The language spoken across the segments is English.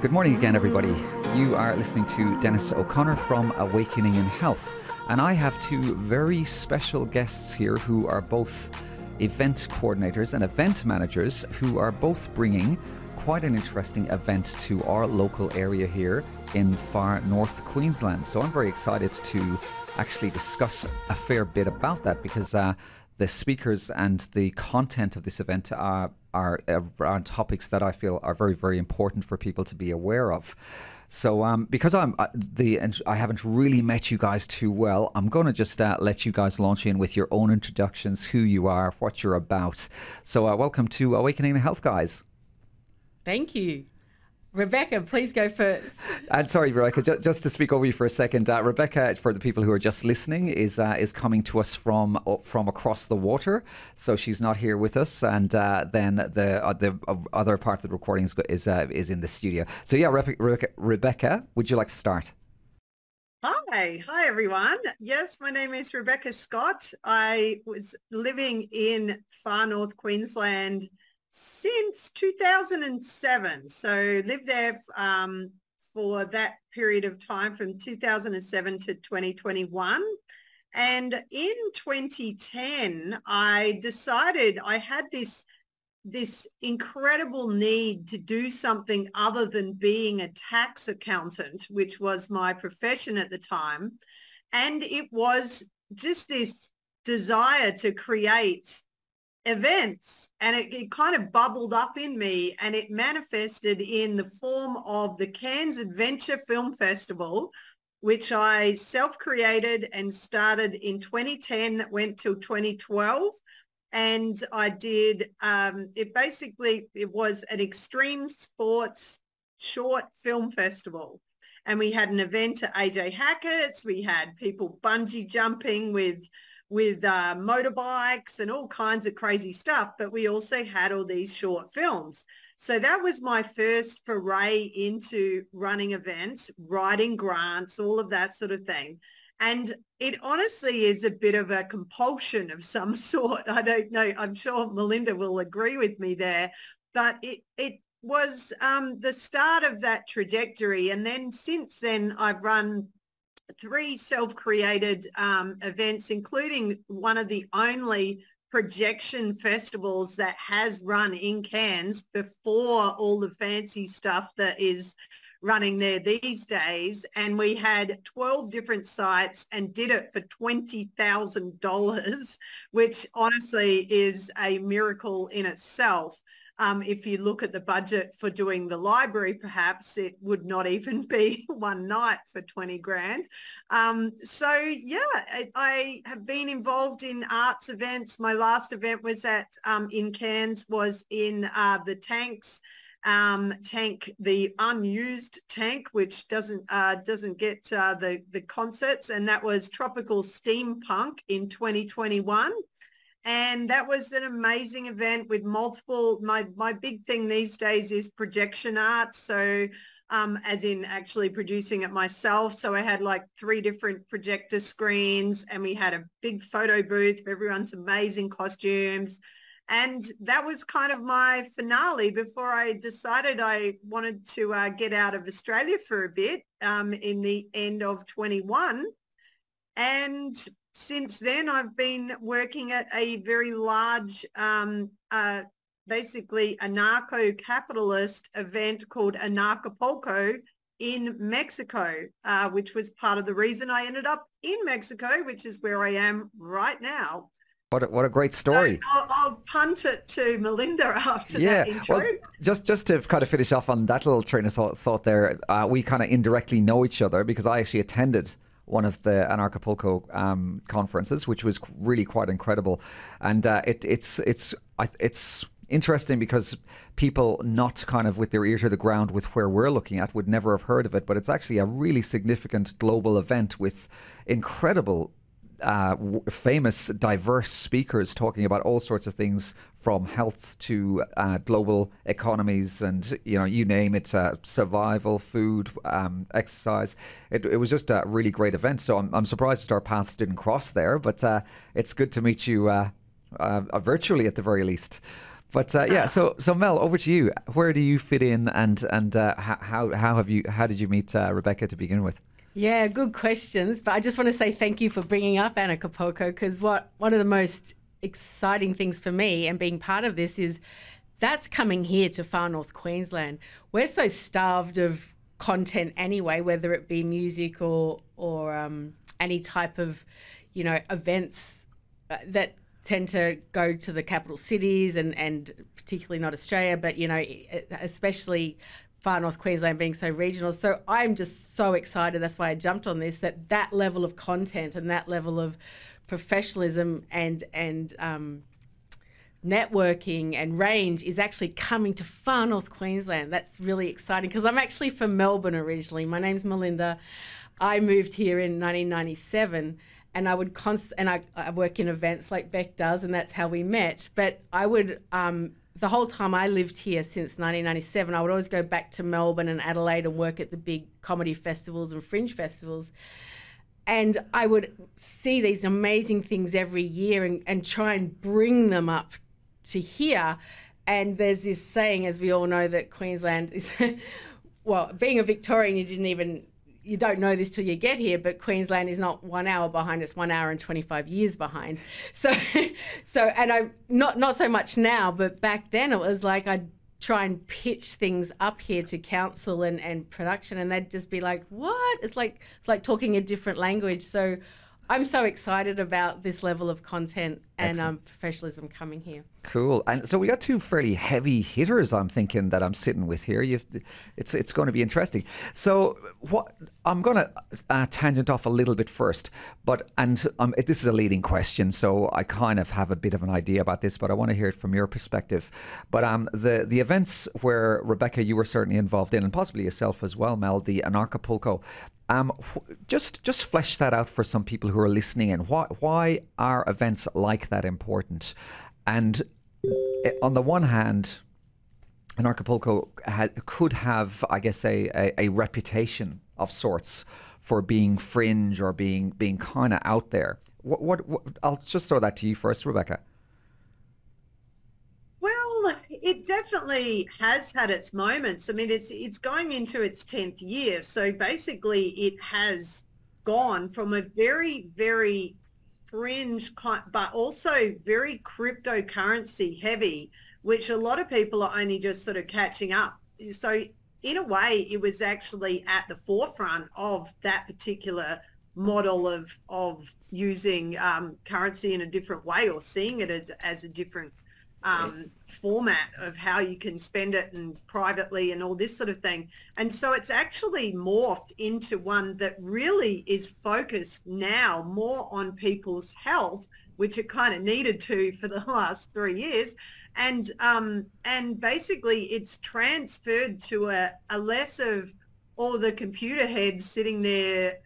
Good morning again, everybody. You are listening to Dennis O'Connor from Awakening in Health, and I have two very special guests here who are both event coordinators and event managers who are both bringing quite an interesting event to our local area here in far north Queensland. So I'm very excited to actually discuss a fair bit about that, because the speakers and the content of this event are around topics that I feel are very, very important for people to be aware of. So because I haven't really met you guys too well, I'm going to just let you guys launch in with your own introductions, who you are, what you're about. So welcome to Awakening in Health, guys. Thank you. Rebecca, please go first. And sorry, Rebecca, just to speak over you for a second. Rebecca, for the people who are just listening, is coming to us from across the water, so she's not here with us. And then the other part of the recording is in the studio. So yeah, Rebecca, would you like to start? Hi everyone. Yes, my name is Rebecca Scott. I was living in far north Queensland since 2007. So lived there for that period of time from 2007 to 2021. And in 2010, I decided I had this incredible need to do something other than being a tax accountant, which was my profession at the time. And it was just this desire to create events, and it kind of bubbled up in me, and it manifested in the form of the Cairns Adventure Film Festival, which I self-created and started in 2010, that went till 2012. And I did, it was an extreme sports short film festival. And we had an event at AJ Hackett's. We had people bungee jumping with motorbikes and all kinds of crazy stuff. But we also had all these short films. So that was my first foray into running events, writing grants, all of that sort of thing. And it honestly is a bit of a compulsion of some sort. I don't know. I'm sure Melinda will agree with me there. But it was the start of that trajectory. And then since then, I've run 3 self-created events, including one of the only projection festivals that has run in Cairns before all the fancy stuff that is running there these days. And we had 12 different sites and did it for $20,000, which honestly is a miracle in itself. If you look at the budget for doing the library, perhaps it would not even be one night for 20 grand. So yeah, I have been involved in arts events. My last event was in Cairns, was in the tanks. The unused tank, which doesn't get the concerts, and that was Tropical Steampunk in 2021. And that was an amazing event with multiple, my big thing these days is projection art. So as in actually producing it myself. So I had like 3 different projector screens, and we had a big photo booth of everyone's amazing costumes. And that was kind of my finale before I decided I wanted to get out of Australia for a bit in the end of 21. And since then, I've been working at a very large, basically anarcho-capitalist event called Anarchapulco in Mexico, which was part of the reason I ended up in Mexico, which is where I am right now. What a great story. So I'll punt it to Melinda after that intro. Well, just to kind of finish off on that little train of thought there, we kind of indirectly know each other because I actually attended one of the Anarchapulco conferences, which was really quite incredible. And it's interesting because people not kind of with their ear to the ground with where we're looking at would never have heard of it, but it's actually a really significant global event with incredible famous, diverse speakers talking about all sorts of things from health to global economies and, you name it, survival, food, exercise. It was just a really great event. So I'm surprised that our paths didn't cross there, but it's good to meet you virtually at the very least. But yeah, so Mel, over to you. Where do you fit in, and how did you meet Rebecca to begin with? Yeah, good questions. But I just want to say thank you for bringing up Anarchapulco, because one of the most exciting things for me and being part of this is that's coming here to far north Queensland. We're so starved of content anyway, whether it be music or any type of, events that tend to go to the capital cities and particularly not Australia, but, especially far north Queensland being so regional. So I'm just so excited. That's why I jumped on this, that level of content and that level of professionalism and networking and range is actually coming to far north Queensland. That's really exciting, because I'm actually from Melbourne originally. My name's Melinda. I moved here in 1997, and I would I work in events like Beck does, and that's how we met. But I would the whole time I lived here since 1997, I would always go back to Melbourne and Adelaide and work at the big comedy festivals and fringe festivals. And I would see these amazing things every year and try and bring them up to here. And there's this saying, as we all know, that Queensland is, well, being a Victorian, you don't know this till you get here, but Queensland is not 1 hour behind, it's 1 hour and 25 years behind. So and I'm not so much now, but back then it was like I'd try and pitch things up here to council and production, and they'd just be like, what? It's like talking a different language. So I'm so excited about this level of content and professionalism coming here. Cool. And so we got two fairly heavy hitters, I'm thinking, that I'm sitting with here. It's going to be interesting. So I'm going to tangent off a little bit first, this is a leading question, so I kind of have a bit of an idea about this, but I want to hear it from your perspective. But the events where, Rebecca, you were certainly involved in, and possibly yourself as well, Mel, the Anarchapulco, just flesh that out for some people who are listening in. Why are events like that important? And on the one hand, Anarchapulco could have, I guess, a reputation of sorts for being fringe or being kind of out there. What I'll just throw that to you first, Rebecca. Well, it definitely has had its moments. I mean, it's going into its 10th year. So basically it has gone from a very, very fringe, but also very cryptocurrency heavy, which a lot of people are only just sort of catching up. So in a way, it was actually at the forefront of that particular model of using currency in a different way, or seeing it as a different format of how you can spend it and privately and all this sort of thing. And so it's actually morphed into one that really is focused now more on people's health, which it kind of needed to for the last 3 years. And basically it's transferred to a less of all the computer heads sitting there,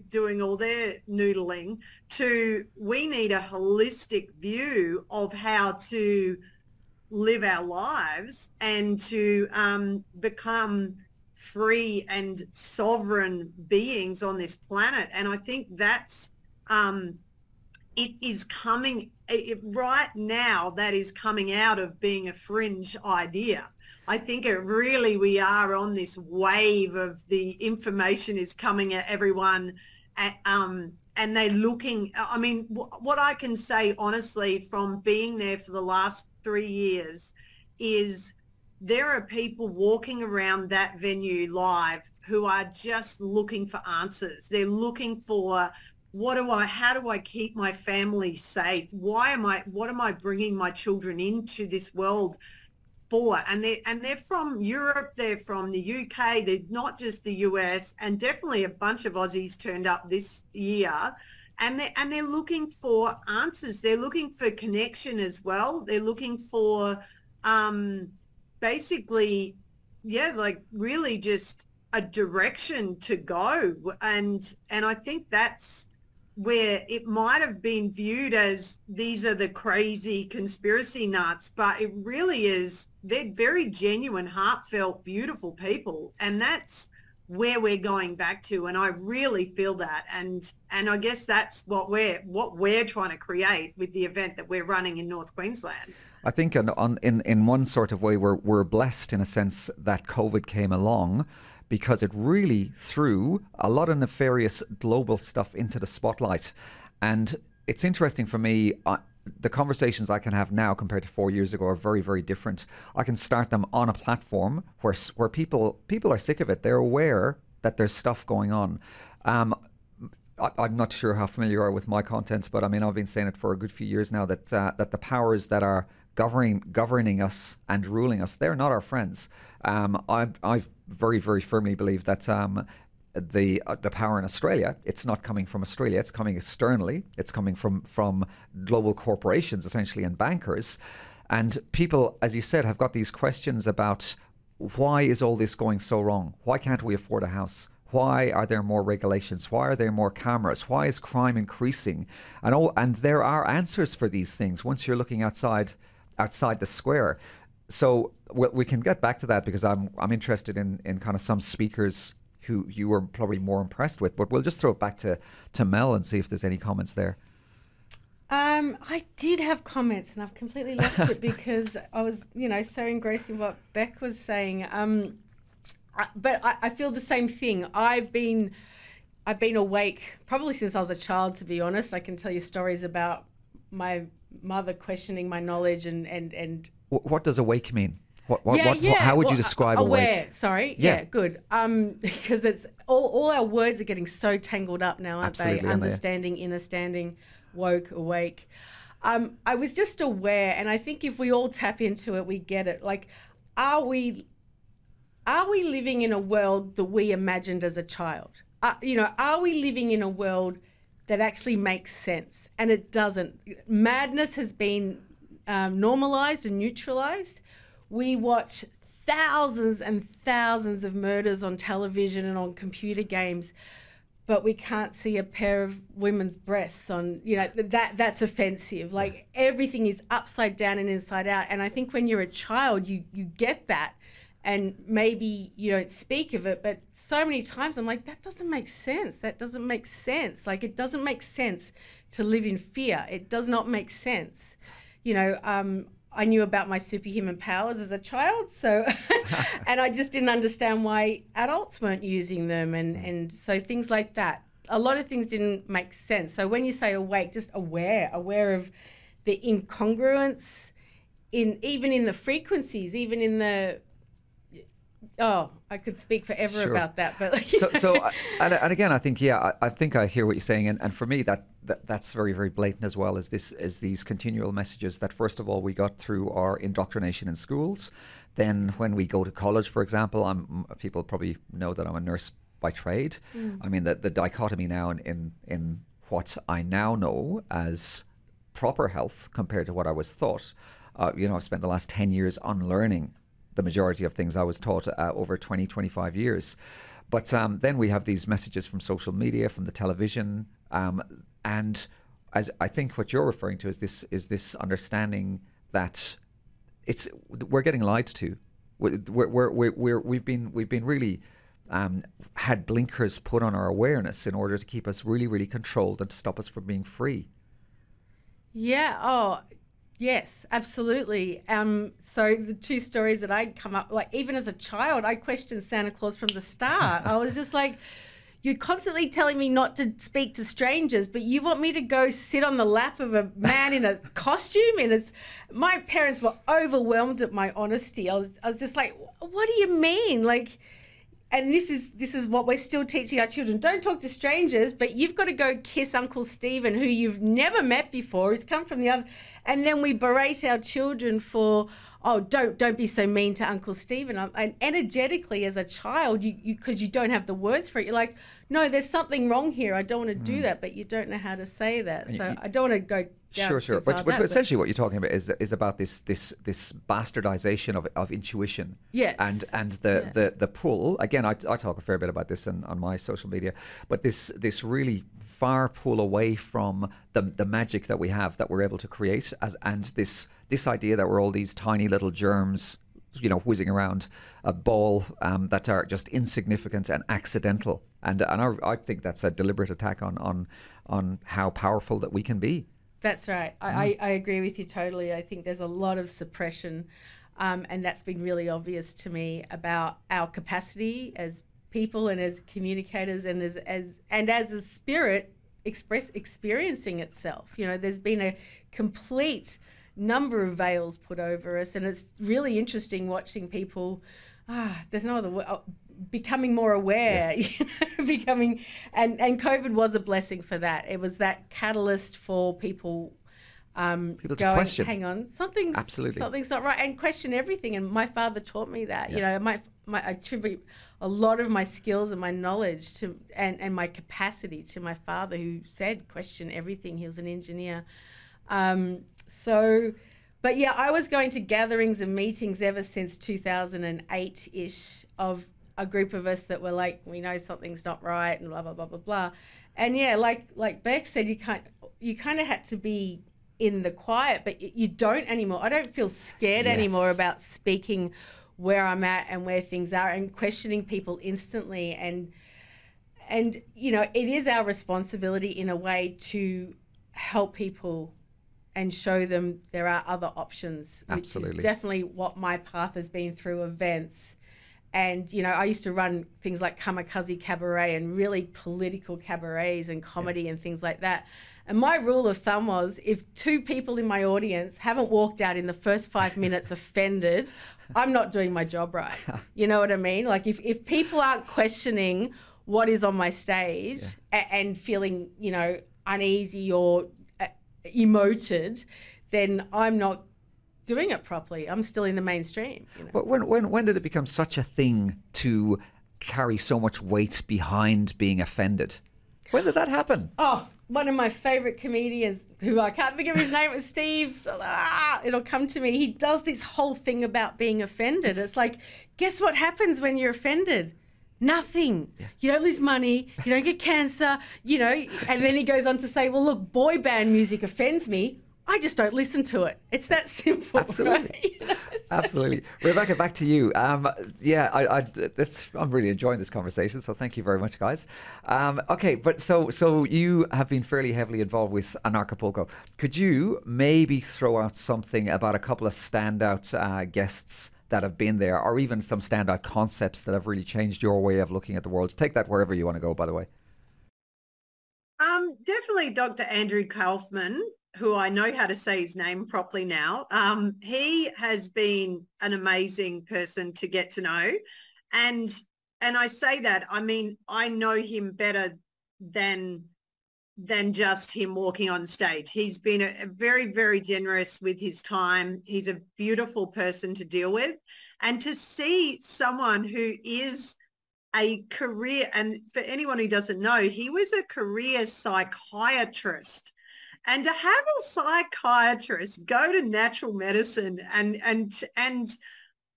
doing all their noodling, to we need a holistic view of how to live our lives and to become free and sovereign beings on this planet. And I think that's it is coming right now. That is coming out of being a fringe idea. I think we are on this wave of the information is coming at everyone, and they're looking. I mean, what I can say honestly from being there for the last 3 years is there are people walking around that venue live who are just looking for answers. They're looking for, how do I keep my family safe? What am I bringing my children into this world for? And they're from Europe, they're from the UK, they're not just the US, and definitely a bunch of Aussies turned up this year. And they're looking for answers. They're looking for connection as well. They're looking for basically, like really just a direction to go. And I think that's where it might have been viewed as these are the crazy conspiracy nuts, but it really is, they're very genuine, heartfelt, beautiful people. And that's where we're going back to. And I really feel that. And I guess that's what we're trying to create with the event that we're running in North Queensland. I think in one sort of way we're blessed in a sense that COVID came along, because it really threw a lot of nefarious global stuff into the spotlight. And it's interesting for me, the conversations I can have now compared to 4 years ago are very, very different. I can start them on a platform where people are sick of it. They're aware that there's stuff going on. I'm not sure how familiar you are with my content, but I mean, I've been saying it for a good few years now that the powers that are governing us and ruling us, they're not our friends. I very, very firmly believe that the power in Australia, it's not coming from Australia, it's coming externally. It's coming from global corporations, essentially, and bankers. And people, as you said, have got these questions about, why is all this going so wrong? Why can't we afford a house? Why are there more regulations? Why are there more cameras? Why is crime increasing? And there are answers for these things once you're looking outside the square. So we can get back to that, because I'm interested in kind of some speakers who you were probably more impressed with. But we'll just throw it back to Mel and see if there's any comments there. I did have comments, and I've completely lost it because I was, so engrossed in what Beck was saying. But I feel the same thing. I've been awake probably since I was a child, to be honest. I can tell you stories about my mother questioning my knowledge and What does awake mean? How would you describe aware? Awake? Sorry. Yeah, good. Because it's all our words are getting so tangled up now, aren't Absolutely, they? Understanding, understanding, woke, awake. I was just aware, and I think if we all tap into it, we get it. Like, are we living in a world that we imagined as a child? Are we living in a world that actually makes sense? And it doesn't. Madness has been normalized and neutralized. We watch thousands and thousands of murders on television and on computer games, but we can't see a pair of women's breasts on, that's offensive. Like, everything is upside down and inside out. And I think when you're a child, you get that. And maybe you don't speak of it, but so many times I'm like, that doesn't make sense. That doesn't make sense. Like, it doesn't make sense to live in fear. It does not make sense. I knew about my superhuman powers as a child, so and I just didn't understand why adults weren't using them, and so things like that. A lot of things didn't make sense. So when you say awake, just aware of the incongruence even in the frequencies, even in the I could speak forever about that, but and again, I think I think I hear what you're saying, and for me that's very, very blatant as well, as these continual messages that first of all we got through our indoctrination in schools. Then when we go to college, for example, people probably know that I'm a nurse by trade. I mean, the dichotomy now in what I now know as proper health compared to what I was taught. I've spent the last 10 years unlearning the majority of things I was taught over 20, 25 years. But then we have these messages from social media, from the television, and as I think what you're referring to is this understanding that we're getting lied to. We've been really had blinkers put on our awareness in order to keep us really, really controlled and to stop us from being free. Yeah. Oh, yes, absolutely. So the two stories that I'd come up, like even as a child, I questioned Santa Claus from the start. I was just like, you're constantly telling me not to speak to strangers, but you want me to go sit on the lap of a man in a costume? And my parents were overwhelmed at my honesty. I was just like, what do you mean? Like, and this is what we're still teaching our children. Don't talk to strangers, but you've got to go kiss Uncle Stephen, who you've never met before, who's come from the other. And then we berate our children for, don't be so mean to Uncle Stephen. And energetically as a child, because you don't have the words for it, you're like, no, there's something wrong here. I don't want to do that, but you don't know how to say that. So I don't want to go down Sure. But essentially what you're talking about is about this bastardization of intuition. Yes. And the pull. Again, I talk a fair bit about this on my social media, but this really far pull away from the magic that we have, that we're able to create, and this idea that we're all these tiny little germs, whizzing around a ball that are just insignificant and accidental. And I think that's a deliberate attack on how powerful that we can be. That's right. I agree with you totally. I think there's a lot of suppression, and that's been really obvious to me about our capacity as people and as communicators and as a spirit experiencing itself. You know, there's been a complete number of veils put over us, and it's really interesting watching people. There's no other way. Becoming more aware, yes. you know, becoming, and COVID was a blessing for that. It was that catalyst for people to going, question. hang on, something's not right, and question everything. And my father taught me that. You know, I attribute a lot of my skills and my knowledge to and my capacity to my father, who said question everything. He was an engineer. But yeah, I was going to gatherings and meetings ever since 2008-ish of a group of us that were like, we know something's not right and blah, blah, blah, blah, blah. And yeah, like Beck said, you kind of had to be in the quiet, but you don't anymore. I don't feel scared anymore about speaking where I'm at and where things are and questioning people instantly. And you know, it is our responsibility in a way to help people and show them there are other options, which is definitely what my path has been through events. And, you know, I used to run things like Kamikaze Cabaret and really political cabarets and comedy and things like that. And my rule of thumb was, if 2 people in my audience haven't walked out in the first 5 minutes offended, I'm not doing my job right. You know what I mean? Like if people aren't questioning what is on my stage and feeling, you know, uneasy or emoted, then I'm not doing it properly. I'm still in the mainstream. You know? But when did it become such a thing to carry so much weight behind being offended? When did that happen? Oh, one of my favorite comedians, who I can't think of his name, was Steve. It'll come to me. He does this whole thing about being offended. It's like, guess what happens when you're offended? Nothing. You don't lose money. You don't get cancer, you know. And then he goes on to say, well, look, boy band music offends me. I just don't listen to it. It's that simple. Absolutely. Right? You know? Absolutely. Rebecca, back to you. I'm really enjoying this conversation, so thank you very much, guys. Okay, but so you have been fairly heavily involved with Anarchapulco. Could you maybe throw out something about a couple of standout guests that have been there, or even some standout concepts that have really changed your way of looking at the world? Take that wherever you want to go, by the way. Definitely Dr. Andrew Kaufman, who I know how to say his name properly now. He has been an amazing person to get to know. And I say that, I mean, I know him better than just him walking on stage. He's been a very, very generous with his time. He's a beautiful person to deal with. And to see someone who is a career, and for anyone who doesn't know, he was a career psychiatrist. And to have a psychiatrist go to natural medicine and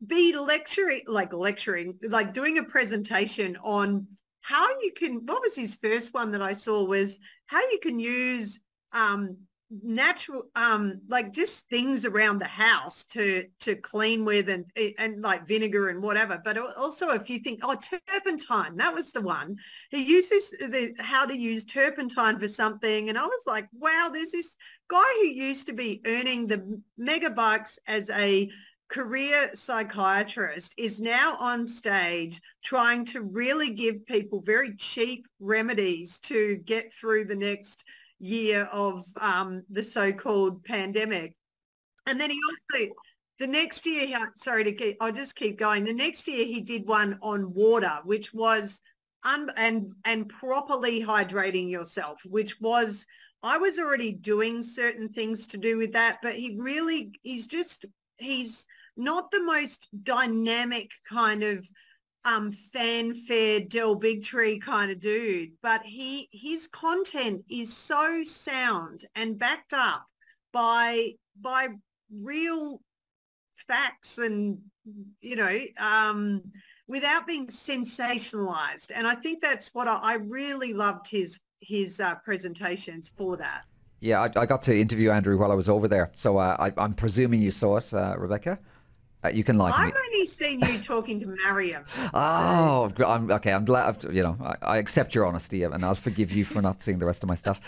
be lecturing, like doing a presentation on how you can, what was his first one that I saw was how you can use natural, like just things around the house to clean with and like vinegar and whatever, but also a few things. Oh, turpentine, that was the one. He used how to use turpentine for something. And I was like, wow, there's this guy who used to be earning the mega bucks as a career psychiatrist is now on stage trying to really give people very cheap remedies to get through the next year of the so-called pandemic. And then he also, the next year, I'll just keep going. The next year he did one on water, which was and properly hydrating yourself, which was, I was already doing certain things to do with that, but he's not the most dynamic kind of fanfare Del Bigtree kind of dude, but his content is so sound and backed up by real facts and, you know, without being sensationalized. And I think that's what I really loved his presentations for that. Yeah, I got to interview Andrew while I was over there, so I'm presuming you saw it, Rebecca. You can lie to me. I've only seen you talking to Mariam. Oh, I'm okay. I'm glad. You know, I accept your honesty, and I'll forgive you for not seeing the rest of my stuff.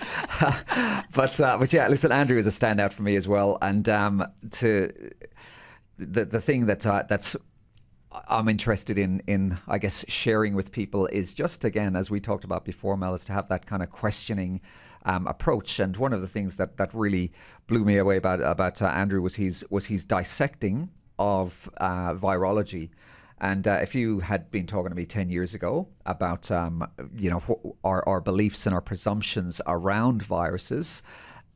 but yeah, listen, Andrew is a standout for me as well. And to the thing that's I'm interested in I guess sharing with people is just, again, as we talked about before, Mel, is to have that kind of questioning approach. And one of the things that really blew me away about Andrew was his dissecting of virology. And if you had been talking to me 10 years ago about our beliefs and our presumptions around viruses,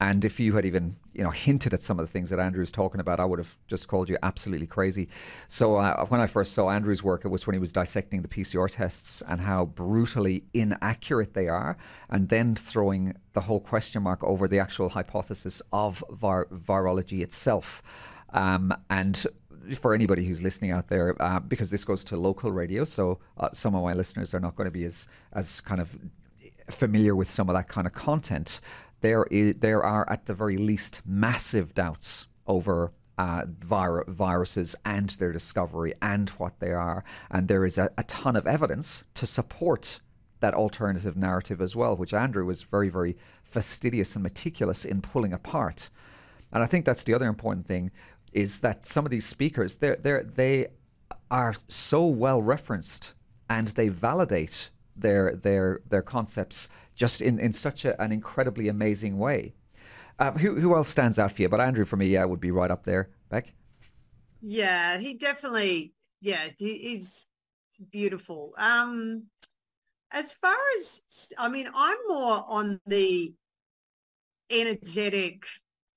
and if you had even hinted at some of the things that Andrew's talking about, I would have just called you absolutely crazy. So when I first saw Andrew's work, it was when he was dissecting the PCR tests and how brutally inaccurate they are, and then throwing the whole question mark over the actual hypothesis of virology itself. And for anybody who's listening out there, because this goes to local radio, so some of my listeners are not going to be as kind of familiar with some of that kind of content. There are at the very least massive doubts over viruses and their discovery and what they are, and there is a ton of evidence to support that alternative narrative as well, which Andrew was very, very fastidious and meticulous in pulling apart. And I think that's the other important thing, is that some of these speakers, they are so well referenced, and they validate their concepts just in such an incredibly amazing way. Who else stands out for you? But Andrew, for me, would be right up there. Beck? Yeah, he definitely, he's beautiful. As far as, I'm more on the energetic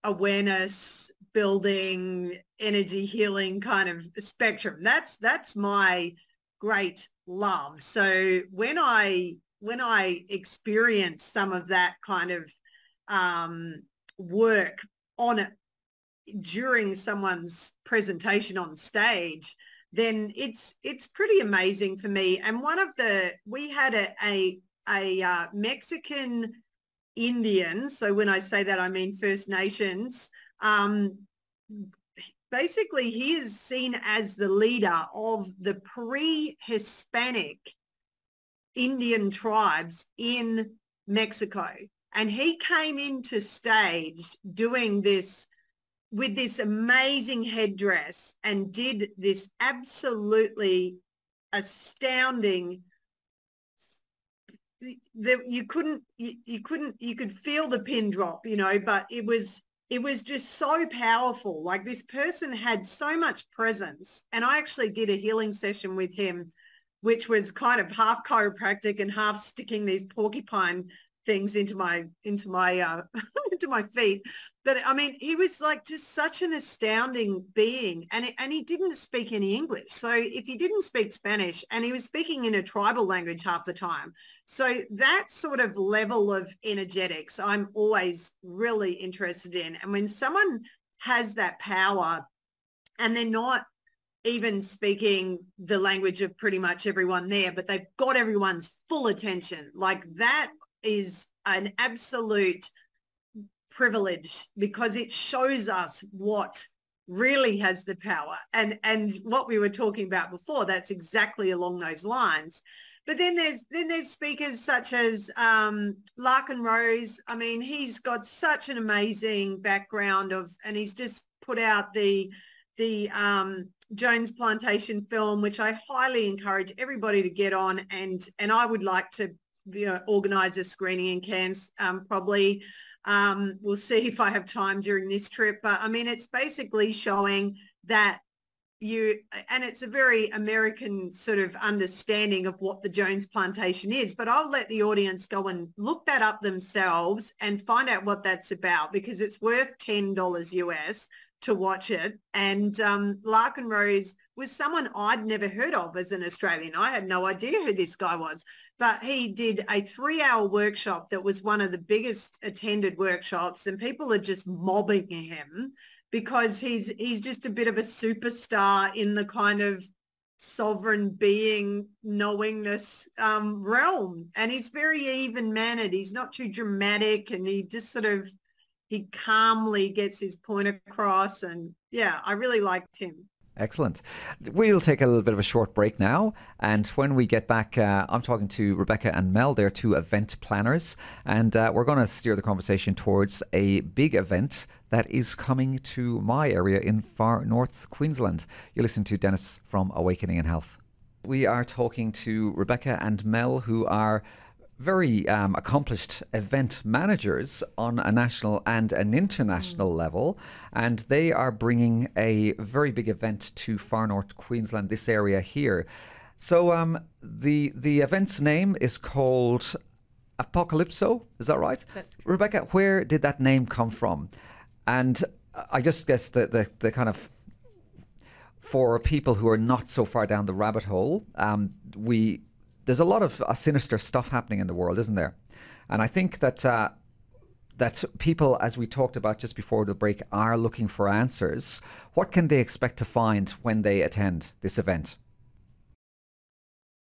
awareness building, energy healing kind of spectrum. That's my great love. So when I experience some of that kind of work on it during someone's presentation on stage, then it's pretty amazing for me. And we had a Mexican Indian, so when I say that, I mean First Nations. Basically, he is seen as the leader of the pre-Hispanic Indian tribes in Mexico. And he came into stage doing this with this amazing headdress and did this absolutely astounding, you could feel the pin drop, but it was just so powerful. Like, this person had so much presence. And I actually did a healing session with him, which was kind of half chiropractic and half sticking these porcupine things into my into my feet. But he was like just such an astounding being, and he didn't speak any English. So if he didn't speak Spanish, and he was speaking in a tribal language half the time, so that sort of level of energetics I'm always really interested in. And when someone has that power and they're not even speaking the language of pretty much everyone there, but they've got everyone's full attention, like that is an absolute privilege, because it shows us what really has the power. And what we were talking about before, that's exactly along those lines. But then there's speakers such as Larkin Rose. He's got such an amazing background and he's just put out the Jones Plantation film, which I highly encourage everybody to get on, and I would like to organise a screening in Cairns probably. We'll see if I have time during this trip, but it's basically showing that and it's a very American sort of understanding of what the Jones Plantation is, but I'll let the audience go and look that up themselves and find out what that's about, because it's worth $10 US to watch it. And Larkin Rose was someone I'd never heard of as an Australian. I had no idea who this guy was, but he did a 3-hour workshop that was one of the biggest attended workshops, and people are just mobbing him because he's just a bit of a superstar in the kind of sovereign being knowingness realm. And he's very even-mannered. He's not too dramatic, and he just he calmly gets his point across. And yeah, I really liked him. Excellent. We'll take a little bit of a short break now. And when we get back, I'm talking to Rebecca and Mel. They're two event planners. And we're going to steer the conversation towards a big event that is coming to my area in far north Queensland. You listen to Dennis from Awakening in Health. We are talking to Rebecca and Mel, who are very accomplished event managers on a national and an international level, and they are bringing a very big event to far north Queensland, this area here. So the event's name is called Apocalypso, is that right? That's Rebecca, where did that name come from? And I just guess the kind of, for people who are not so far down the rabbit hole, there's a lot of sinister stuff happening in the world, isn't there? And I think that that people, as we talked about just before the break, are looking for answers. What can they expect to find when they attend this event?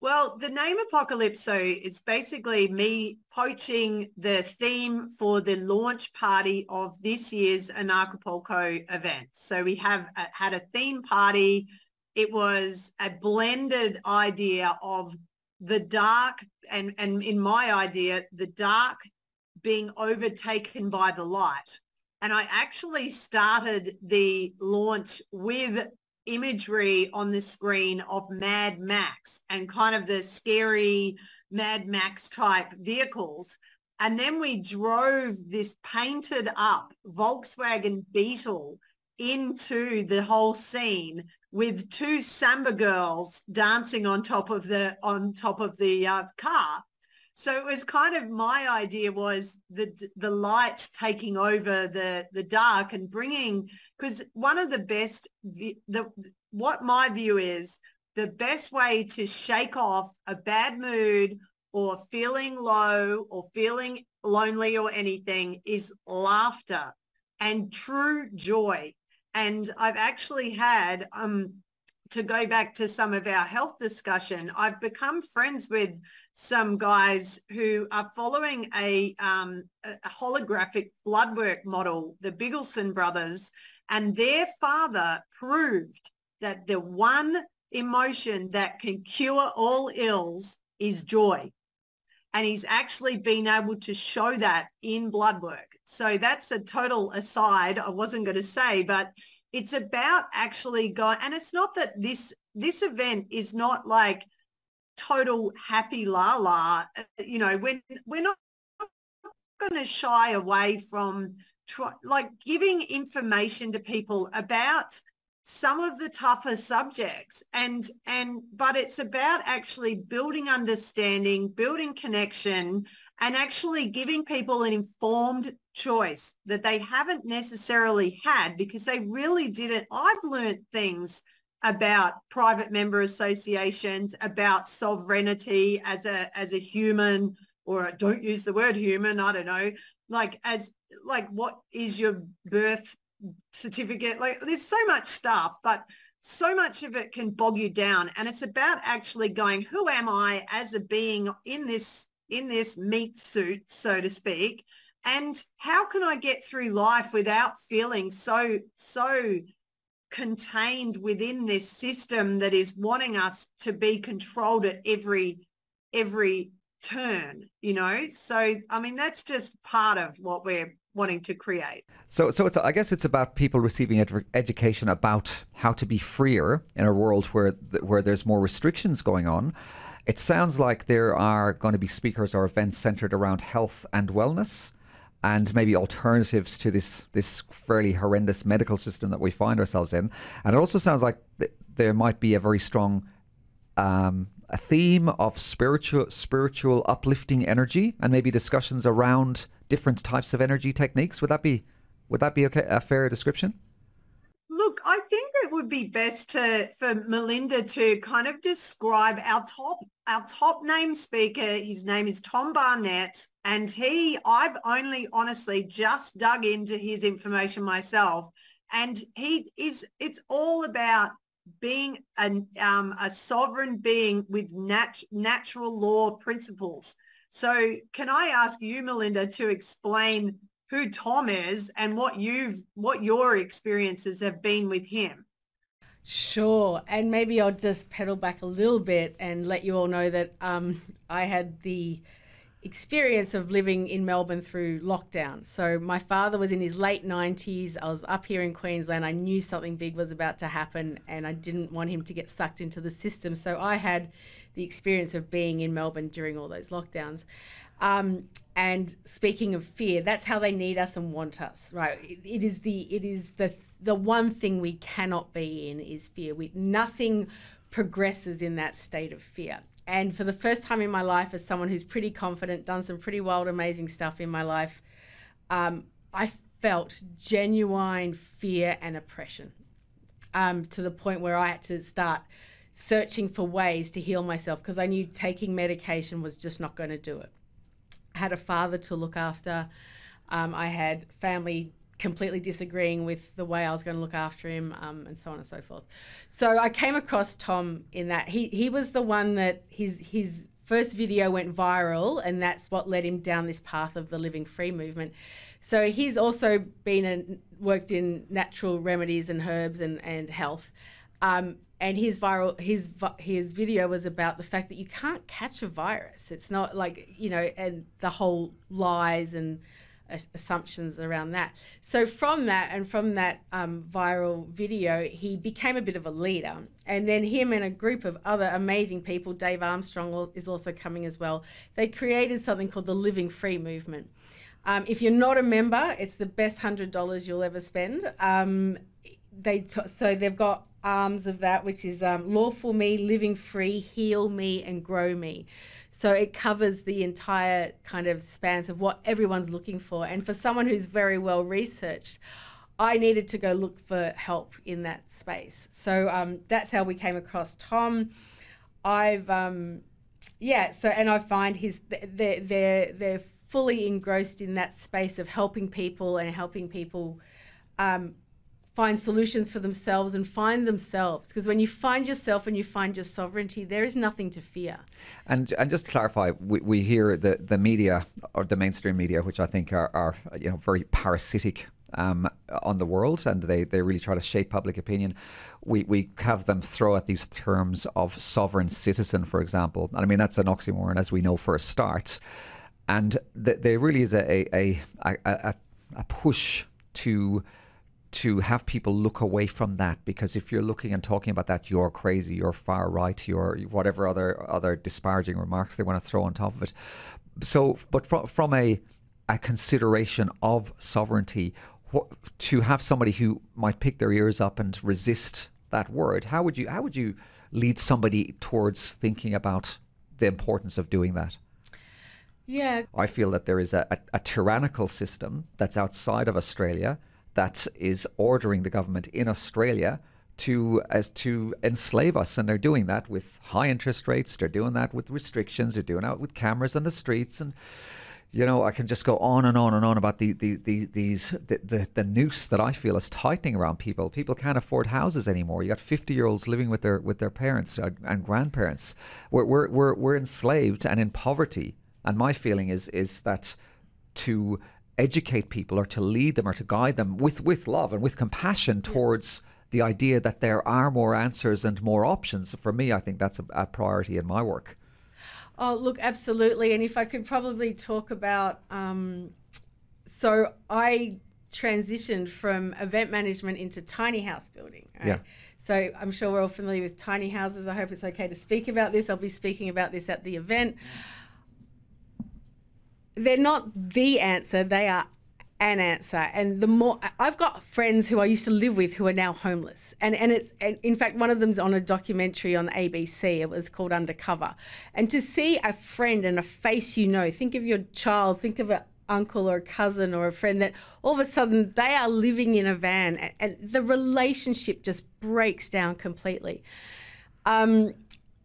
Well, the name Apocalypso is basically me poaching the theme for the launch party of this year's Anarchapulco event. So we have had a theme party. It was a blended idea of the dark and in my idea, the dark being overtaken by the light. And I actually started the launch with imagery on the screen of Mad Max and kind of the scary Mad Max type vehicles. And then we drove this painted up Volkswagen Beetle into the whole scene with two Samba girls dancing on top of the car. So it was kind of, my idea was the light taking over the dark and bringing, because one of the best, what my view is, the best way to shake off a bad mood or feeling low or feeling lonely or anything is laughter and true joy. And I've actually had, to go back to some of our health discussion, I've become friends with some guys who are following a holographic blood work model, the Biggleson brothers, and their father proved that the one emotion that can cure all ills is joy. And he's actually been able to show that in blood work. So that's a total aside I wasn't going to say, but it's about actually going, and it's not that this event is not like total happy la, you know, we're not going to shy away from like giving information to people about some of the tougher subjects but it's about actually building understanding, building connection, and actually giving people an informed choice that they haven't necessarily had because they really didn't. I've learned things about private member associations, about sovereignty as a human, or don't use the word human, I don't know, like what is your birth certificate? Like there's so much stuff, but so much of it can bog you down. And it's about actually going, who am I as a being in this meat suit, so to speak, and how can I get through life without feeling so contained within this system that is wanting us to be controlled at every turn, you know? So I mean, that's just part of what we're wanting to create. So it's, I guess it's about people receiving education about how to be freer in a world where there's more restrictions going on. It sounds like there are going to be speakers or events centered around health and wellness and maybe alternatives to this fairly horrendous medical system that we find ourselves in. And it also sounds like there might be a very strong a theme of spiritual uplifting energy and maybe discussions around different types of energy techniques. Would that be okay, a fair description? Look, I think it would be best for Melinda to kind of describe our top name speaker. His name is Tom Barnett, and I've only honestly just dug into his information myself, and it's all about being a sovereign being with natural law principles. So can I ask you, Melinda, to explain who Tom is and what your experiences have been with him? Sure. And maybe I'll just pedal back a little bit and let you all know that I had the experience of living in Melbourne through lockdown. So my father was in his late 90s. I was up here in Queensland. I knew something big was about to happen and I didn't want him to get sucked into the system. So I had the experience of being in Melbourne during all those lockdowns. And speaking of fear, that's how they need us and want us, right? It is the one thing we cannot be in is fear. Nothing progresses in that state of fear. And for the first time in my life, as someone who's pretty confident, done some pretty wild, amazing stuff in my life, I felt genuine fear and oppression, to the point where I had to start searching for ways to heal myself because I knew taking medication was just not going to do it. I had a father to look after. I had family completely disagreeing with the way I was going to look after him, and so on and so forth. So I came across Tom in that. He was the one that his first video went viral, and that's what led him down this path of the Living Free movement. So he's also worked in natural remedies and herbs and health. And his video was about the fact that you can't catch a virus. It's not like, and the whole lies and assumptions around that. So from that viral video, he became a bit of a leader. And then him and a group of other amazing people, Dave Armstrong is also coming as well, they created something called the Living Free movement. If you're not a member, it's the best $100 you'll ever spend. So they've got arms of that, which is Lawful Me, Living Free, Heal Me, and Grow Me. So it covers the entire kind of spans of what everyone's looking for. And for someone who's very well researched, I needed to go look for help in that space. So that's how we came across Tom. I find they're fully engrossed in that space of helping people find solutions for themselves and find themselves. Because when you find yourself and you find your sovereignty, there is nothing to fear. And just to clarify, we hear the media, or the mainstream media, which I think are very parasitic on the world, and they really try to shape public opinion. We have them throw at these terms of sovereign citizen, for example. And I mean, that's an oxymoron, as we know, for a start. And there really is a push to have people look away from that, because if you're looking and talking about that, you're crazy, you're far right, you're whatever other disparaging remarks they want to throw on top of it. So, but from a consideration of sovereignty, to have somebody who might pick their ears up and resist that word, how would you lead somebody towards thinking about the importance of doing that? Yeah, I feel that there is a tyrannical system that's outside of Australia that is ordering the government in Australia to enslave us, and they're doing that with high interest rates. They're doing that with restrictions. They're doing that with cameras on the streets, and I can just go on and on and on about the noose that I feel is tightening around people. People can't afford houses anymore. You got 50-year-olds living with their parents and grandparents. We're enslaved and in poverty, and my feeling is that to educate people, or to lead them, or to guide them with love and with compassion towards the idea that there are more answers and more options. For me, I think that's a priority in my work. Oh, look, absolutely. And if I could probably talk about, so I transitioned from event management into tiny house building. Right? Yeah. So I'm sure we're all familiar with tiny houses. I hope it's okay to speak about this. I'll be speaking about this at the event. They're not the answer, they are an answer. And the more, I've got friends who I used to live with who are now homeless. And in fact, one of them's on a documentary on ABC. It was called Undercover. And to see a friend and a face, think of your child, think of an uncle or a cousin or a friend, that all of a sudden they are living in a van, and the relationship just breaks down completely. I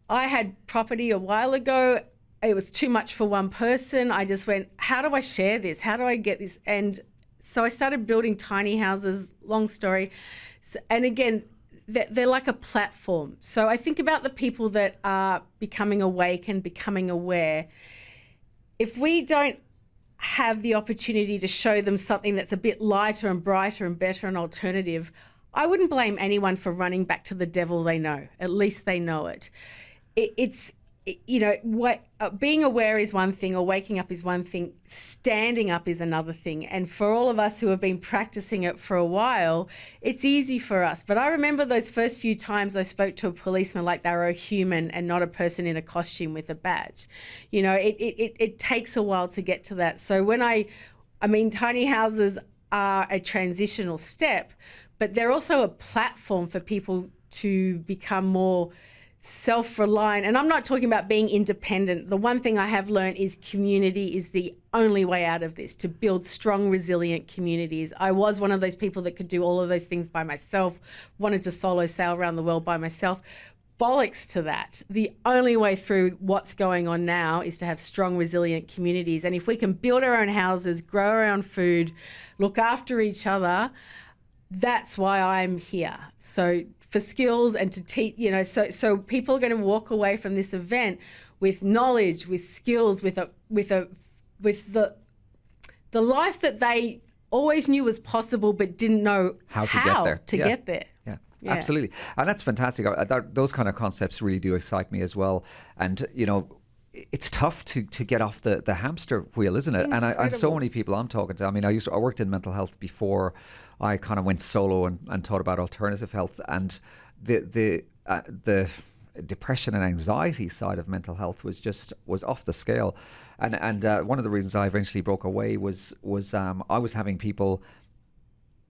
had property a while ago. It was too much for one person. I just went, how do I share this? How do I get this? And so I started building tiny houses, long story. So, and again, they're like a platform. So I think about the people that are becoming awake and becoming aware. If we don't have the opportunity to show them something that's a bit lighter and brighter and better and alternative, I wouldn't blame anyone for running back to the devil they know. At least they know it. You know, being aware is one thing, or waking up is one thing, standing up is another thing. And for all of us who have been practicing it for a while, it's easy for us. But I remember those first few times I spoke to a policeman like they were a human and not a person in a costume with a badge. You know, it takes a while to get to that. So when I mean, tiny houses are a transitional step, but they're also a platform for people to become more self-reliant. And I'm not talking about being independent. The one thing I have learned is community is the only way out of this, to build strong, resilient communities. I was one of those people that could do all of those things by myself, wanted to solo sail around the world by myself. Bollocks to that. The only way through what's going on now is to have strong, resilient communities. And if we can build our own houses, grow our own food, look after each other, that's why I'm here. So for skills and to teach, you know, so people are going to walk away from this event with knowledge, with skills, with the life that they always knew was possible but didn't know how to get there. Yeah, absolutely. And that's fantastic. Those kind of concepts really do excite me as well. And, you know, it's tough to get off the hamster wheel, isn't it? Incredible. And so many people I'm talking to, I mean, I worked in mental health before I kind of went solo and taught about alternative health, and the depression and anxiety side of mental health was off the scale. And one of the reasons I eventually broke away was I was having people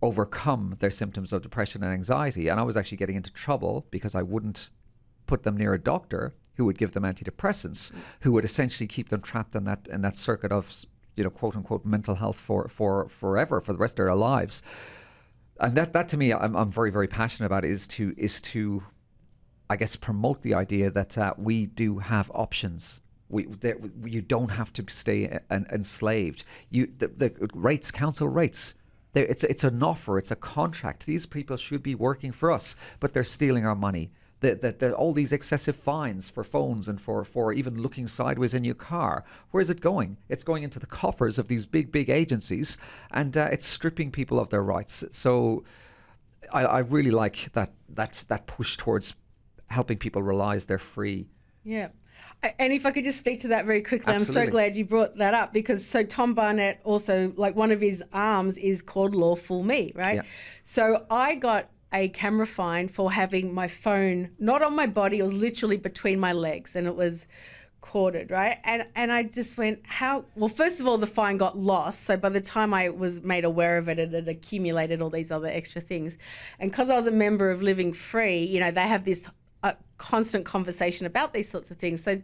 overcome their symptoms of depression and anxiety, and I was actually getting into trouble because I wouldn't put them near a doctor who would give them antidepressants, who would essentially keep them trapped in that circuit of, you know, quote unquote mental health for forever, for the rest of their lives. And that to me, I'm very, very passionate about, is to I guess promote the idea that we do have options. You don't have to stay enslaved. The rates, council rates, it's an offer, it's a contract. These people should be working for us, but they're stealing our money. All these excessive fines for phones and for even looking sideways in your car. Where is it going? It's going into the coffers of these big agencies, and it's stripping people of their rights. So I really like that push towards helping people realize they're free. Yeah. And if I could just speak to that very quickly, Absolutely. I'm so glad you brought that up, because so Tom Barnett also, like, one of his arms is called Lawful Me, right? Yeah. So I got a camera fine for having my phone not on my body, it was literally between my legs, and it was corded, right? And I just went, well, first of all, the fine got lost. So by the time I was made aware of it, it had accumulated all these other extra things. And because I was a member of Living Free, you know, they have this constant conversation about these sorts of things. So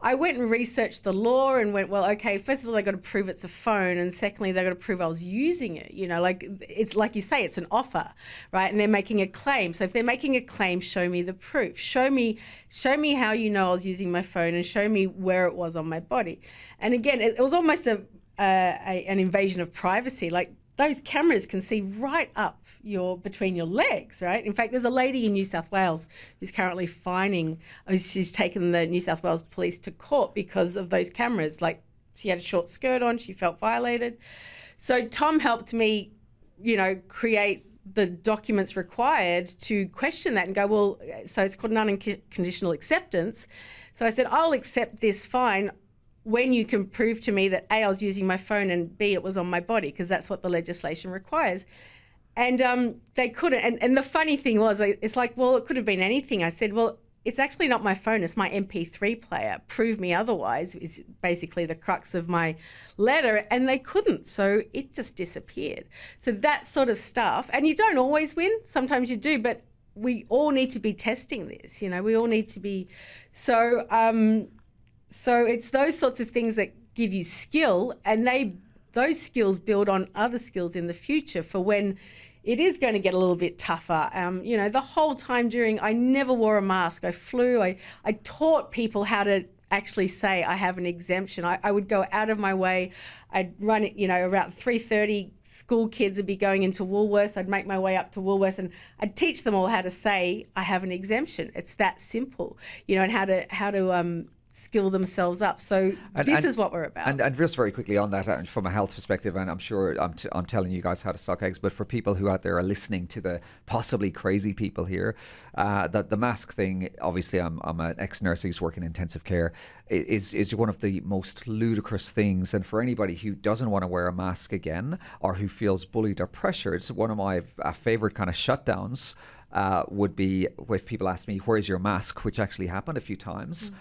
I went and researched the law and went, well, okay, first of all, they got to prove it's a phone, and secondly, they got to prove I was using it. You know, like, it's like you say, it's an offer, right? And they're making a claim. So if they're making a claim, show me the proof. Show me how you know I was using my phone, and show me where it was on my body. And again, it was almost an invasion of privacy. Like, those cameras can see right up between your legs, right? In fact, there's a lady in New South Wales who's currently she's taken the New South Wales police to court because of those cameras. Like, she had a short skirt on, she felt violated. So Tom helped me, you know, create the documents required to question that and go, well, so it's called non-conditional acceptance. So I said, I'll accept this fine when you can prove to me that A, I was using my phone, and B, it was on my body, because that's what the legislation requires. And they couldn't. And the funny thing was, it's like, well, it could have been anything. I said, well, it's actually not my phone, it's my MP3 player. Prove me otherwise is basically the crux of my letter. And they couldn't. So it just disappeared. So that sort of stuff. And you don't always win. Sometimes you do. But we all need to be testing this. You know, we all need to be. So it's those sorts of things that give you skill, and those skills build on other skills in the future for when it is going to get a little bit tougher. You know, the whole time I never wore a mask. I flew. I taught people how to actually say I have an exemption. I would go out of my way. I'd run it, you know, around 3:30, school kids would be going into Woolworths. I'd make my way up to Woolworths, and I'd teach them all how to say I have an exemption. It's that simple, you know, and how to skill themselves up. So this is what we're about. And just very quickly on that, from a health perspective, and I'm sure I'm telling you guys how to suck eggs, but for people who out there are listening to the possibly crazy people here, the mask thing, obviously I'm an ex-nurse who's working in intensive care, is one of the most ludicrous things. And for anybody who doesn't want to wear a mask again, or who feels bullied or pressured, one of my favorite kind of shutdowns would be if people ask me, where's your mask, which actually happened a few times.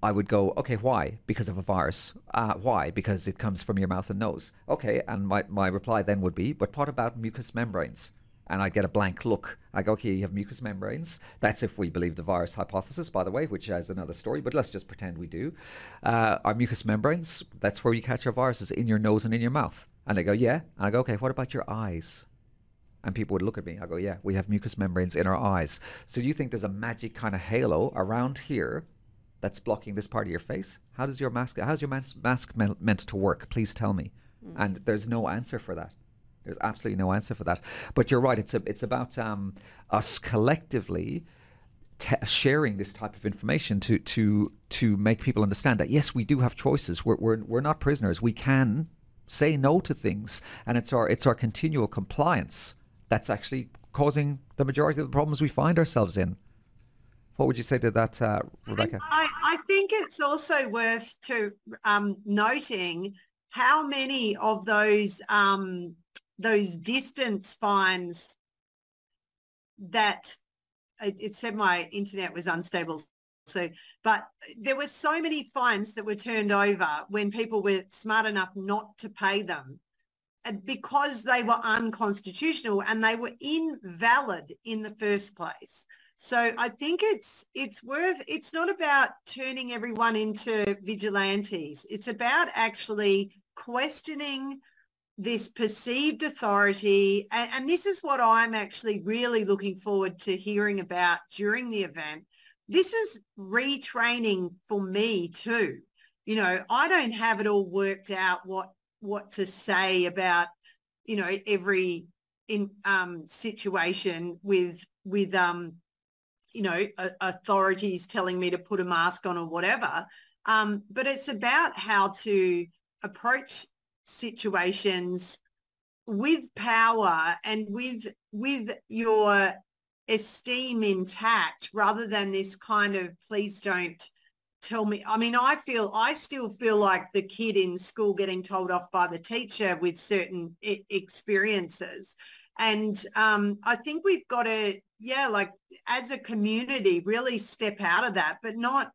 I would go, okay, why? Because of a virus. Why? Because it comes from your mouth and nose. Okay, and my reply then would be, but what about mucous membranes? And I get a blank look. I go, okay, you have mucous membranes. That's if we believe the virus hypothesis, by the way, which is another story, but let's just pretend we do. Our mucous membranes, that's where you catch our viruses, in your nose and in your mouth. And they go, yeah. And I go, okay, what about your eyes? And people would look at me. I go, yeah, we have mucous membranes in our eyes. So do you think there's a magic kind of halo around here that's blocking this part of your face? How's your mask meant to work? Please tell me. And there's no answer for that. There's absolutely no answer for that. But you're right. It's about us collectively sharing this type of information to make people understand that yes, we do have choices. We're not prisoners. We can say no to things, and it's our continual compliance that's actually causing the majority of the problems we find ourselves in. What would you say to that, Rebecca? I think it's also worth to noting how many of those distance fines that it said my internet was unstable. So, but there were so many fines that were turned over when people were smart enough not to pay them, because they were unconstitutional and they were invalid in the first place. So I think it's not about turning everyone into vigilantes. It's about actually questioning this perceived authority. And this is what I'm actually really looking forward to hearing about during the event. This is retraining for me too. You know, I don't have it all worked out what to say about, you know, every situation with you know, authorities telling me to put a mask on or whatever. But it's about how to approach situations with power and with your esteem intact, rather than this kind of, please don't tell me. I mean, I still feel like the kid in school getting told off by the teacher with certain experiences. And I think we've got to, like as a community, really step out of that, but not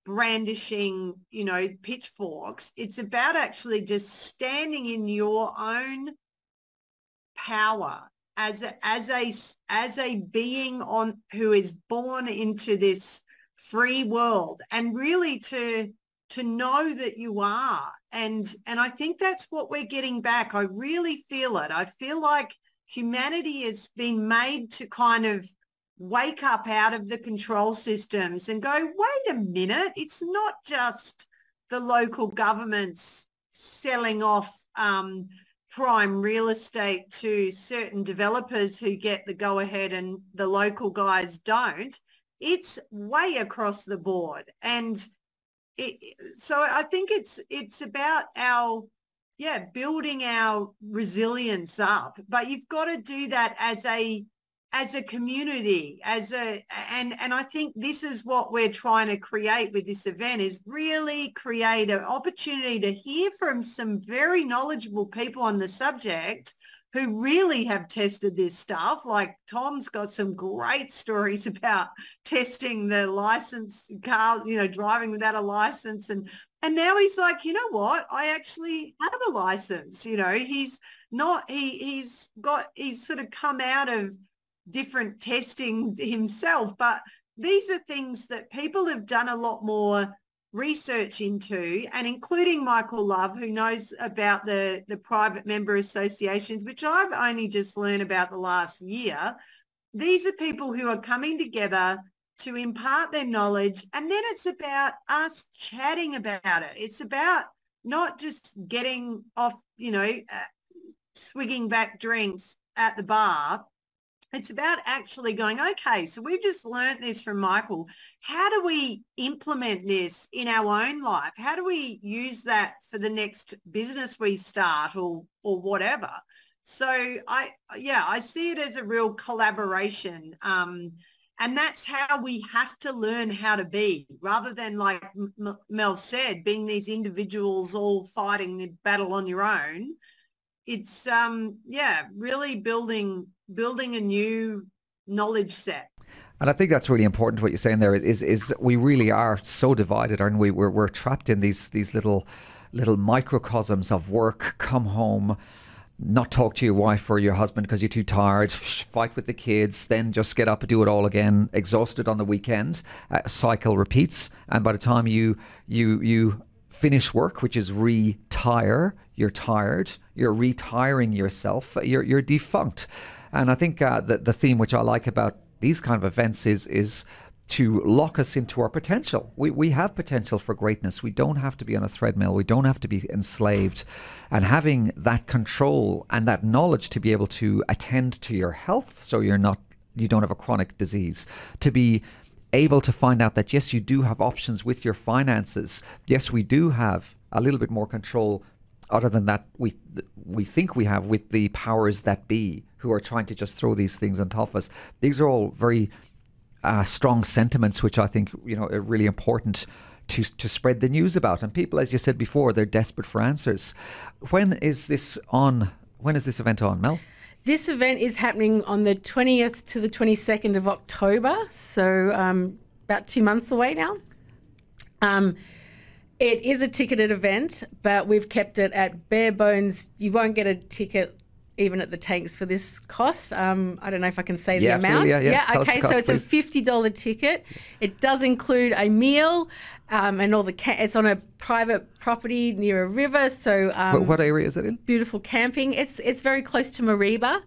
brandishing, you know, pitchforks. It's about actually just standing in your own power as a being who is born into this free world, and really to know that you are. And I think that's what we're getting back. I really feel it. I feel like humanity has been made to kind of wake up out of the control systems and go, wait a minute, it's not just the local governments selling off prime real estate to certain developers who get the go-ahead and the local guys don't. It's way across the board. And so I think it's about our building our resilience up, but you've got to do that as a community, and I think this is what we're trying to create with this event, is really create an opportunity to hear from some very knowledgeable people on the subject who really have tested this stuff. Like Tom's got some great stories about testing the license car, you know, driving without a license. And now he's like, you know what, I actually have a license. You know, he's sort of come out of different testing himself. But these are things that people have done a lot more research into, and including Michael Love, who knows about the private member associations, which I've only just learned about the last year. These are people who are coming together to impart their knowledge, and then it's about us chatting about it. It's about not just getting off, you know, swigging back drinks at the bar. It's about actually going, okay, so we've just learnt this from Michael. How do we implement this in our own life? How do we use that for the next business we start or whatever? So I see it as a real collaboration. And that's how we have to learn how to be, rather than, like Mel said, being these individuals all fighting the battle on your own. It's really building a new knowledge set. And I think that's really important. What you're saying there is we really are so divided, aren't we? We're trapped in these little microcosms of work, come home, not talk to your wife or your husband because you're too tired, fight with the kids, then just get up and do it all again, exhausted on the weekend. Cycle repeats, and by the time you finish work, which is retire, you're tired, you're retiring yourself, you're defunct. And I think the theme which I like about these kind of events is to lock us into our potential. We have potential for greatness. We don't have to be on a treadmill. We don't have to be enslaved. And having that control and that knowledge to be able to attend to your health, so you don't have a chronic disease, to be able to find out that, yes, you do have options with your finances. Yes, we do have a little bit more control other than that we think we have with the powers that be who are trying to just throw these things on top of us. These are all very strong sentiments, which I think, are really important to spread the news about. And people, as you said before, they're desperate for answers. When is this event on, Mel? This event is happening on the 20th to the 22nd of October, so about 2 months away now. It is a ticketed event, but we've kept it at bare bones. You won't get a ticket even at the tanks for this cost. I don't know if I can say the amount. Okay, so it's please. A $50 ticket. It does include a meal and all it's on a private property near a river. So what area is it in? Beautiful camping. It's very close to Mariba.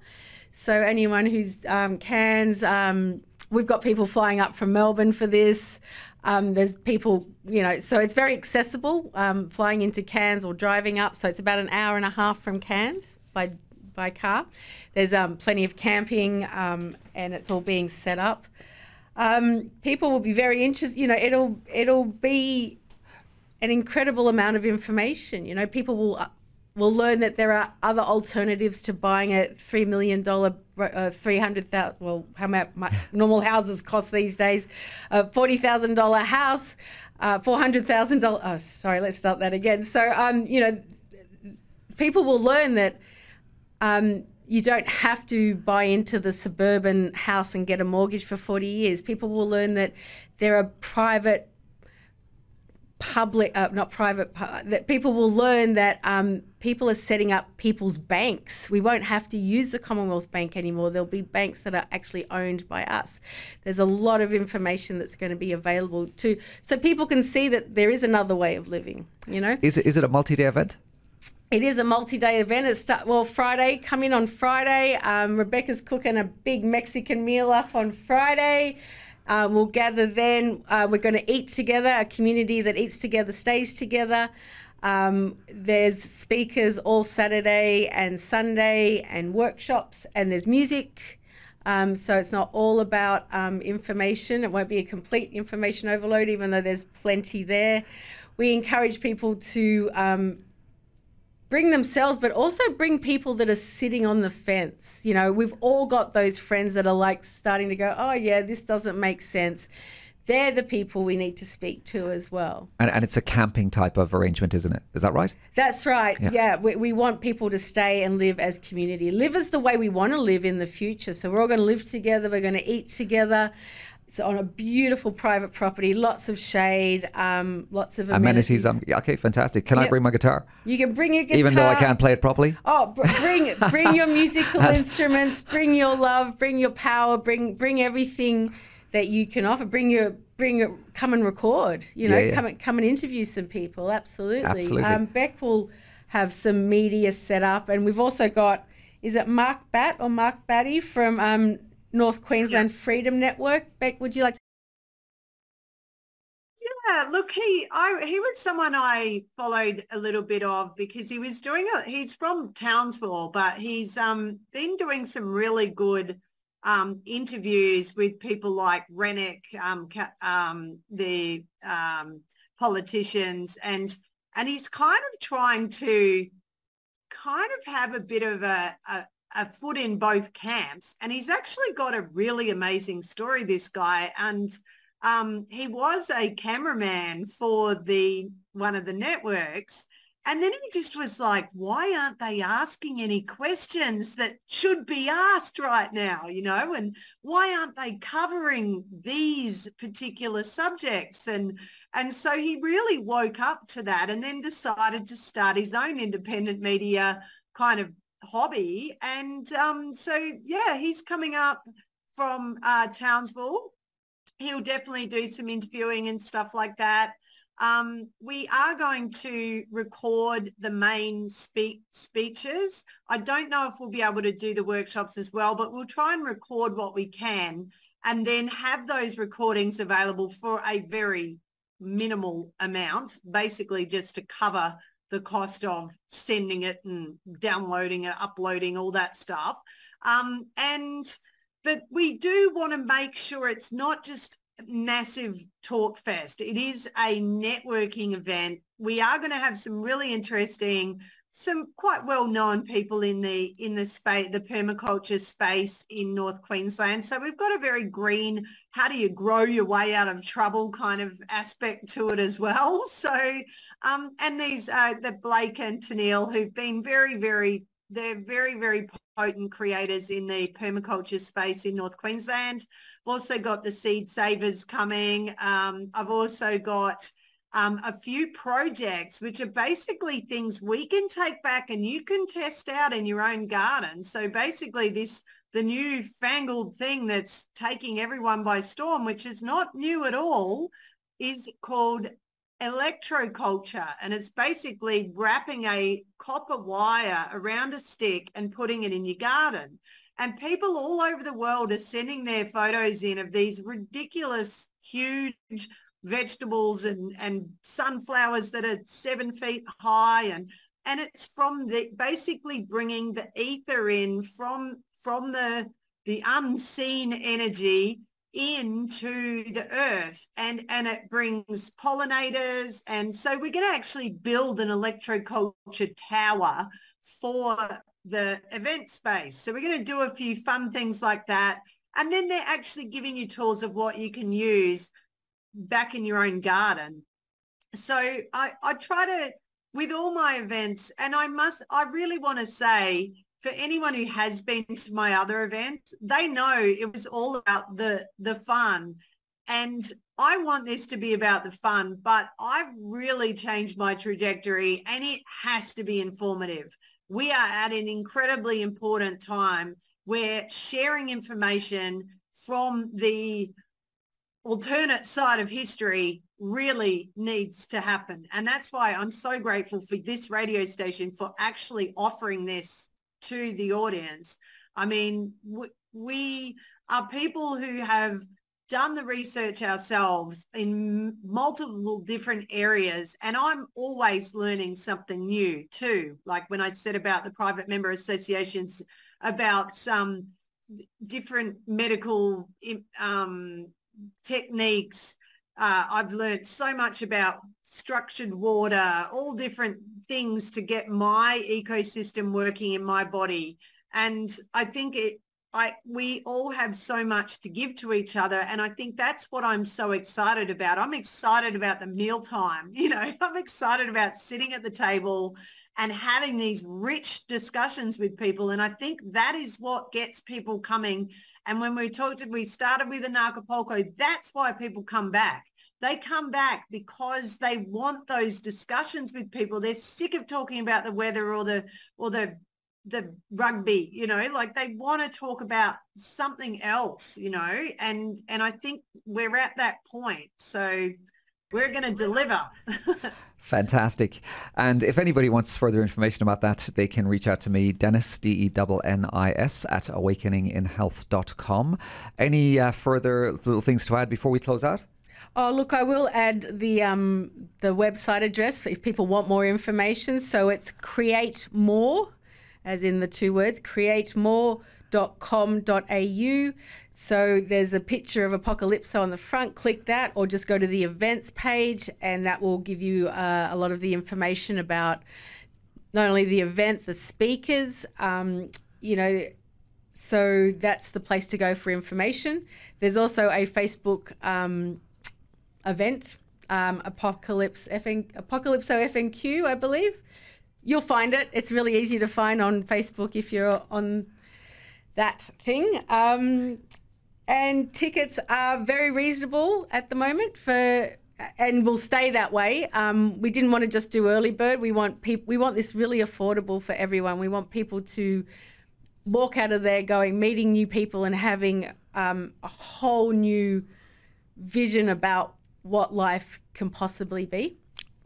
So anyone who's Cairns, we've got people flying up from Melbourne for this. There's people, so it's very accessible, flying into Cairns or driving up. So it's about an hour and a half from Cairns by car. There's plenty of camping, and it's all being set up. People will be very interested. It'll be an incredible amount of information. People will learn that there are other alternatives to buying a $3 million, $300,000. Well, how much normal houses cost these days? $40,000 house, $400,000. Oh, sorry. Let's start that again. So, people will learn that. You don't have to buy into the suburban house and get a mortgage for 40 years. People will learn that there are that people will learn that people are setting up people's banks. We won't have to use the Commonwealth Bank anymore. There'll be banks that are actually owned by us. There's a lot of information that's going to be available so people can see that there is another way of living, Is it a multi-day event? It is a multi-day event. Friday. Come in on Friday. Rebecca's cooking a big Mexican meal up on Friday. We'll gather then. We're going to eat together. A community that eats together stays together. There's speakers all Saturday and Sunday and workshops, and there's music. So it's not all about information. It won't be a complete information overload, even though there's plenty there. We encourage people to bring themselves, but also bring people that are sitting on the fence. We've all got those friends that are like starting to go, oh yeah, this doesn't make sense. They're the people we need to speak to as well. And it's a camping type of arrangement, isn't it? Is that right? That's right. Yeah. We want people to stay and live as community, live as the way we want to live in the future. So we're all going to live together. We're going to eat together. It's on a beautiful private property, lots of shade, lots of amenities. Okay, fantastic. Can I bring my guitar? You can bring your guitar. Even though I can't play it properly? Oh, bring your musical instruments, bring your love, bring your power, bring everything that you can offer. Come and record, come and interview some people. Absolutely. Beck will have some media set up, and we've also got, is it Mark Batty from North Queensland Freedom Network. Beck, would you like to? Yeah, look, he was someone I followed a little bit of because he was he's from Townsville, but he's been doing some really good interviews with people like Rennick, the politicians, and he's kind of trying to have a bit of a foot in both camps. And he's actually got a really amazing story, this guy. And he was a cameraman for one of the networks. And then he just was like, why aren't they asking any questions that should be asked right now, you know? And why aren't they covering these particular subjects? And so he really woke up to that and then decided to start his own independent media kind of hobby. And so, yeah, he's coming up from Townsville. He'll definitely do some interviewing and stuff like that. We are going to record the main speeches. I don't know if we'll be able to do the workshops as well, but we'll try and record what we can and then have those recordings available for a very minimal amount, basically just to cover the cost of sending it and downloading it, uploading, all that stuff. But we do want to make sure it's not just massive talk fest. It is a networking event. We are going to have some really interesting, some quite well-known people in the space, the permaculture space in North Queensland. So we've got a very green, how do you grow your way out of trouble kind of aspect to it as well. So, and these, the Blake and Tennille, who've been they're very potent creators in the permaculture space in North Queensland. I've also got the Seed Savers coming. I've also got a few projects which are basically things we can take back and you can test out in your own garden. So basically the new fangled thing that's taking everyone by storm, which is not new at all, is called electroculture, and it's basically wrapping a copper wire around a stick and putting it in your garden. And people all over the world are sending their photos in of these ridiculous, huge vegetables and sunflowers that are 7 feet high, and it's from basically bringing the ether in from the unseen energy into the earth, and it brings pollinators. And so we're going to actually build an electroculture tower for the event space. So we're going to do a few fun things like that, and then they're actually giving you tools of what you can use back in your own garden. So I try to, with all my events, and I really want to say, for anyone who has been to my other events, they know it was all about the fun. And I want this to be about the fun, but I've really changed my trajectory, and it has to be informative. We are at an incredibly important time where sharing information from the alternate side of history really needs to happen. And that's why I'm so grateful for this radio station for actually offering this to the audience. I mean, we are people who have done the research ourselves in multiple different areas, and I'm always learning something new too. Like when I said about the private member associations, about some different medical techniques. I've learned so much about structured water, all different things to get my ecosystem working in my body. And I think we all have so much to give to each other. And I think that's what I'm so excited about. I'm excited about the mealtime, you know, I'm excited about sitting at the table and having these rich discussions with people. And I think that is what gets people coming. And when we started with Anarchapulco, that's why people come back. They come back because they want those discussions with people. They're sick of talking about the weather or the rugby, you know, like they want to talk about something else, you know, and I think we're at that point. So we're going to deliver. Fantastic. And if anybody wants further information about that, they can reach out to me, Dennis, DENNIS, at awakeninginhealth.com. Any further little things to add before we close out? Oh, look, I will add the website address if people want more information. So it's Create More, as in the two words, createmore.com.au. apocalypso.com.au. So there's a picture of Apocalypso on the front. Click that, or just go to the events page, and that will give you a lot of the information about not only the event, the speakers, so that's the place to go for information. There's also a Facebook event, Apocalypso FNQ, I believe. You'll find it. It's really easy to find on Facebook if you're on that thing. And tickets are very reasonable at the moment and will stay that way. We didn't want to just do early bird. We want this really affordable for everyone. We want people to walk out of there meeting new people and having a whole new vision about what life can possibly be.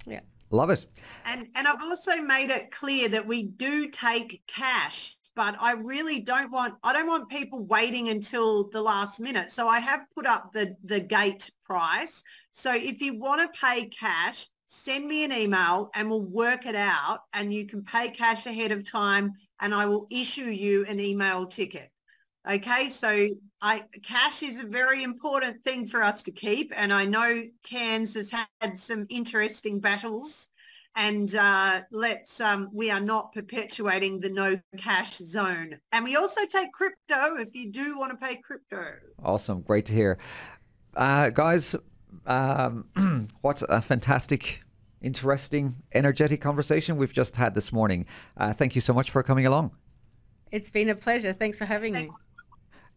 Yeah. Love it. And I've also made it clear that we do take cash, but I don't want people waiting until the last minute. So I have put up the gate price. So if you want to pay cash, send me an email and we'll work it out, and you can pay cash ahead of time and I will issue you an email ticket. Okay, so cash is a very important thing for us to keep, and I know Cairns has had some interesting battles, and we are not perpetuating the no cash zone. And we also take crypto if you do want to pay crypto. Awesome, great to hear. Guys, what a fantastic, interesting, energetic conversation we've just had this morning. Thank you so much for coming along. It's been a pleasure. Thanks for having me.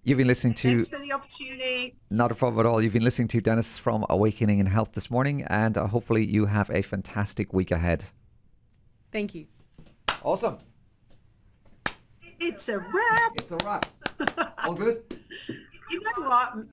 You've been listening to... Thanks for the opportunity. Not a problem at all. You've been listening to Dennis from Awakening in Health this morning, and hopefully you have a fantastic week ahead. Thank you. Awesome. It's a wrap. It's a wrap. All good? You know what?